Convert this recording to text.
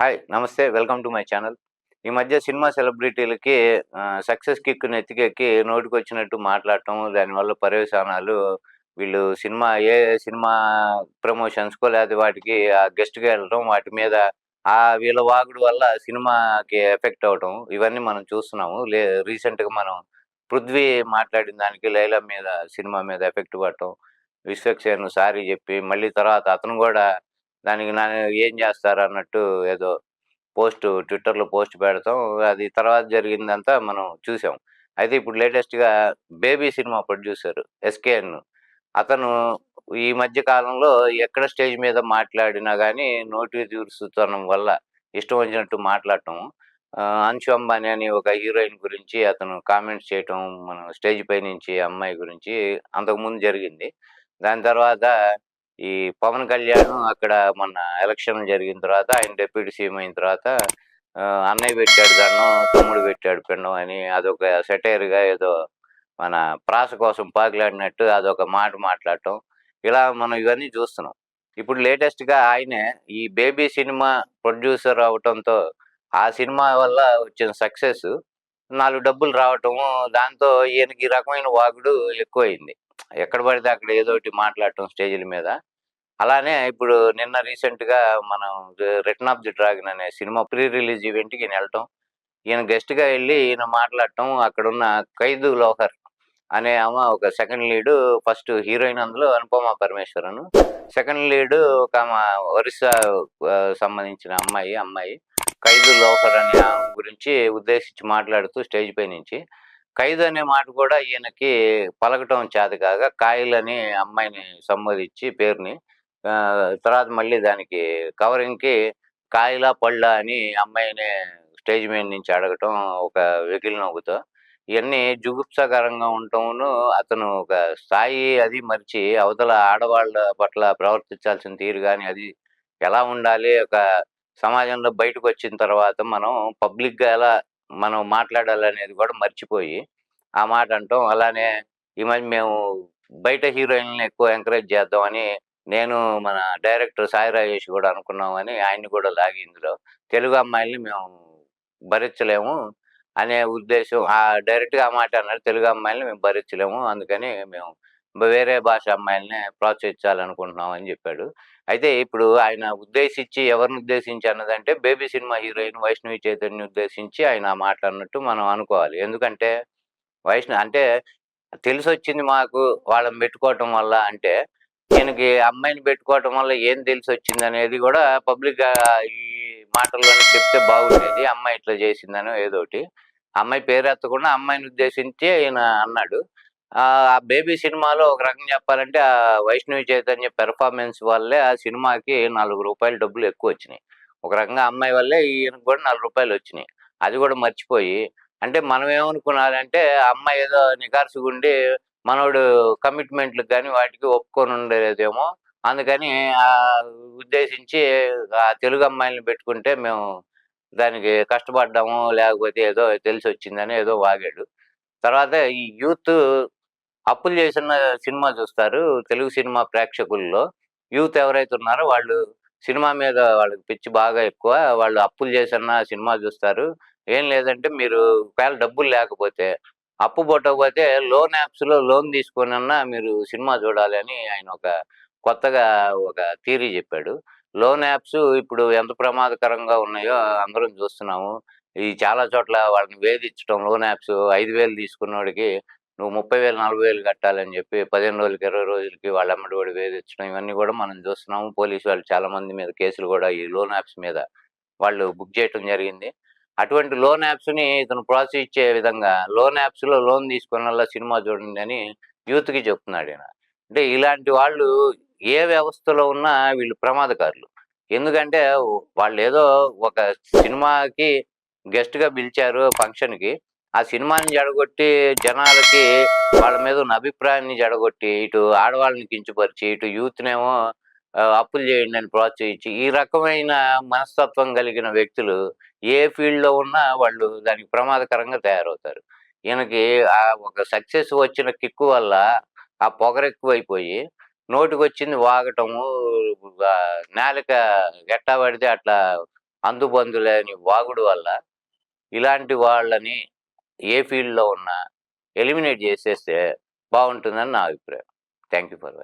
Hi! నమస్తే. Welcome to my channel. ఈ మధ్య సినిమా సెలబ్రిటీలకి సక్సెస్ కిక్ నెత్తికెక్కి నోటికొచ్చినట్టు మాట్లాడటం, దానివల్ల పర్యవసానాలు వీళ్ళు సినిమా ప్రమోషన్స్‌కో లేతే వాటికి గెస్ట్‌గా ఎళ్ళటం, వాటి మీద వీళ్ళ వాగుడు వల్ల సినిమాకి ఎఫెక్ట్ అవ్వటం, ఇవన్నీ మనం చూస్తున్నాము. రీసెంట్‌గా మనం 'పృథ్వీ' మాట్లాడిన దానికి 'లైలా' మీద సినిమా మీద ఎఫెక్ట్ పడటం, విశ్వక్సేన్ సారీ జెప్పి, మళ్ళీ తర్వాత అతను గూడా దానికి ఏం జేస్తారన్నట్టు ఏదో ట్విట్టర్‌లో పోస్ట్ పెడతాం. అది తర్వాత జరిగిందంతా మనం చూసాం. అయితే ఇప్పుడు లేటెస్ట్‌గా 'బేబీ' సినిమా ప్రొడ్యూసర్ 'ఎస్‌కేఎన్' అతను ఈ మధ్య కాలంలో ఎక్కడ స్టేజ్ మీద మాట్లాడినా గానీ నోటి దురుసుతనం వల్ల ఇష్టం వచ్చినట్టు మాట్లాడటం. 'అంశు అంబానీ' అని ఒక హీరోయిన్ గురించి అతను కామెంట్స్ చేయటం, మనం స్టేజ్ పై నుంచి అమ్మాయి గురించి అంతకుముందు జరిగింది. దాని తర్వాత ఈ 'పవన్ కళ్యాణ్' అక్కడ మొన్న ఎలక్షన్ జరిగిన తర్వాత ఆయన డిప్యూటీ సీఎం అయిన తర్వాత అన్నయ్య పెట్టాడు దండం, తమ్ముడు పెట్టాడు పిండం అని అదొక సెటైర్‌గా ఏదో మన ప్రాస కోసం పాకులాడినట్టు అదొక మాట మాట్లాడటం. ఇలా మనం ఇవన్నీ చూస్తున్నాం. ఇప్పుడు లేటెస్ట్‌గా ఆయనే ఈ 'బేబీ' సినిమా ప్రొడ్యూసర్ అవ్వటంతో ఆ సినిమా వల్ల వచ్చిన సక్సెస్ 4 డబ్బులు రావటము, దాంతో ఈయనకి ఈ రకమైన వాగుడు ఎక్కువయింది. ఎక్కడ పడితే అక్కడ ఏదోటి మాట్లాడటం స్టేజ్‌ల మీద. అలానే ఇప్పుడు నిన్న రీసెంట్‌గా మనం 'రిటర్న్ ఆఫ్ ది డ్రాగన్' అనే సినిమా ప్రీ రిలీజ్ ఈవెంట్‌కి ఈయనెళ్ళటం. ఈయన గెస్ట్‌గా ఎళ్లి ఈయన మాట్లాడటం, అక్కడున్న 'ఖైదు లోహర్' అనే ఆమె ఒక సెకండ్ లీడు, ఫస్ట్ హీరోయిన్ అందులో అనుపమ పరమేశ్వరన్. సెకండ్ లీడు ఒకామ ఒరిస్సా సంబంధించిన అమ్మాయి. 'ఖైదు లోహర్' అనే ఆమె గురించి ఉద్దేశించి మాట్లాడుతూ స్టేజ్ పై నుంచి, ఖైదు అనే మాట కూడా ఈయనకి పలకటం చేతకాక 'కాయల్' అని అమ్మాయిని సంబోధించి పేరుని తర్వాత మళ్ళీ దానికి కవరింగ్‌కి 'కాయలా పళ్ళా' అని అమ్మాయిని స్టేజ్ మీద నుంచి అడగటం ఒక వెకిలి నవ్వుతో. ఇయన్నీ జుగుప్సాకరంగా ఉండటమును, అతను ఒక స్థాయి అది మరిచి అవతల ఆడవాళ్ళ పట్ల ప్రవర్తించాల్సిన తీరు గాని, అది ఎలా ఉండాలి, ఒక సమాజంలో బయటకొచ్చిన తర్వాత మనం పబ్లిక్‌గా ఎలా మనం మాట్లాడాలనేది కూడా మర్చిపోయి, ఆ మాట అనటం. అలానే ఈ మధ్య మేము బయట హీరోయిన్‌లని ఎక్కువ ఎంకరేజ్ చేద్దామని నేను, మన డైరెక్టర్ సాయి రాజేష్ గూడా అనుకున్నామని ఆయన్ని కూడా లాగి ఇందులో. తెలుగు అమ్మాయిల్ని మేము భరించలేము అనే ఉద్దేశం డైరెక్ట్‌గా ఆ మాటే అన్నాడు. తెలుగు అమ్మాయిల్ని మేము భరించలేము. అందుకని మేము వేరే భాష అమ్మాయిలనే ప్రోత్సహించాలనుకుంటున్నాం అని జెప్పాడు. అయితే ఇప్పుడు ఆయన ఉద్దేశించి ఎవరిని ఉద్దేశించి అన్నదంటే 'బేబీ' సినిమా హీరోయిన్ వైష్ణవి చైతన్యని ఉద్దేశించి ఆయన ఆ మాట అన్నట్టు మనం అనుకోవాలి. ఎందుకంటే అంటే తెలిసొచ్చింది మాకు వాళ్ళని బెట్టుకోవటం వల్ల అంటే, ఈయనకి అమ్మాయిని బెట్టుకోవటం వల్ల ఏం తెలిసొచ్చిందనేది గూడా పబ్లిక్‌గా ఈ మాటల్లోనే చెప్తే బాగుండేది. అమ్మాయి ఇట్లా జేసిందనో ఏదోటి. అమ్మాయి పేరెత్తకుండా అమ్మాయిని ఉద్దేశించి ఈయన అన్నాడు. ఆ 'బేబీ' సినిమాలో ఒక రకంగా చెప్పాలంటే వైష్ణవి చైతన్య పెర్ఫార్మన్స్ వల్లే ఆ సినిమాకి రూ. 4 డబ్బులు ఎక్కువొచ్చినియి. ఒక రకంగా అమ్మాయి వల్లే ఈయనకి గూడా రూ. 4 ఒచ్చినియి. అది గూడా మర్చిపోయి, అంటే మనం ఏమనుకున్నారంటే ఆ అమ్మాయి ఏదో నికార్సుగుండి మనోడు కమిట్మెంట్‌లకి గాని వాటికి ఒప్పుకొని ఉండేదేమో. అందుకని ఉద్దేశించి తెలుగు అమ్మాయిల్ని పెట్టుకుంటే మేము దానికి కష్టపడ్డాము, లేకపోతే ఏదో తెలిసొచ్చిందని ఏదో వాగాడు. తర్వాత ఈ యూత్ అప్పులు చేసిన సినిమా చూస్తారు. తెలుగు సినిమా ప్రేక్షకుల్లో యూత్ ఎవరైతే ఉన్నారో వాళ్ళు సినిమా మీద వాళ్ళకి పిచ్చి బాగా ఎక్కువ. వాళ్ళు అప్పులు చేసన్నా సినిమా చూస్తారు. ఏం లేదంటే మీరు ఒకవేళ డబ్బులు లేకపోతే, అప్పు పుట్టకపోతే లోన్ యాప్స్‌లో లోన్ తీసుకొనన్నా మీరు సినిమా చూడాలి అని ఆయన కొత్తగా ఒక థియరీ చెప్పాడు. లోన్ యాప్స్ ఇప్పుడు ఎంత ప్రమాదకరంగా ఉన్నాయో అందరం చూస్తున్నాము. ఈ చాలా చోట్ల వాళ్ళని వేధించటం, లోన్ యాప్స్ 5,000 తీసుకున్నోడికి నువ్వు 30,000, 40,000 కట్టాలని చెప్పి 15 రోజులకి, 20 రోజులకి వాళ్ళ ఎమ్మటి పడి వేధించడం, ఇవన్నీ కూడా మనం చూస్తున్నాము. పోలీసు వాళ్ళు చాలా మంది మీద కేసులు కూడా ఈ లోన్ యాప్స్ మీద వాళ్ళు బుక్ చేయటం జరిగింది. అటువంటి లోన్ యాప్స్‌ని ఇతను ప్రోత్సహించే విధంగా లోన్ యాప్స్‌లో లోన్ తీసుకునల్లా సినిమా చూడండి అని యూత్‌కి చెప్తున్నాడీయన. అంటే ఇలాంటి వాళ్ళు ఏ వ్యవస్థలో ఉన్నా వీళ్ళు ప్రమాదకారులు. ఎందుకంటే వాళ్ళేదో ఒక సినిమాకి గెస్ట్‌గా పిలిచారు ఫంక్షన్‌కి. ఆ సినిమాని చెడగొట్టి జనాలకి వాళ్ళ మీద ఉన్న అభిప్రాయాన్ని చెడగొట్టి, ఇటు ఆడవాళ్ళని కించపరిచి, ఇటు యూత్‌నేమో అప్పులు చేయండి అని ప్రోత్సహించి, ఈ రకమైన మనస్తత్వం కలిగిన వ్యక్తులు ఏ ఫీల్డ్‌లో ఉన్నా వాళ్ళు దానికి ప్రమాదకరంగా తయారవుతారు. ఈయనకి ఒక సక్సెస్ వచ్చిన కిక్కు వల్ల ఆ పొగరెక్కువైపోయి నోటికొచ్చింది వాగటము, నాలుక ఎట్టా పడితే అట్లా అంతుపంతులేని వాగుడు వల్ల ఇలాంటి వాళ్ళని ఏ ఫీల్డ్‌లో ఉన్నా ఎలిమినేట్ చేసేస్తే బావుంటుందని నా అభిప్రాయం. Thank you for watching.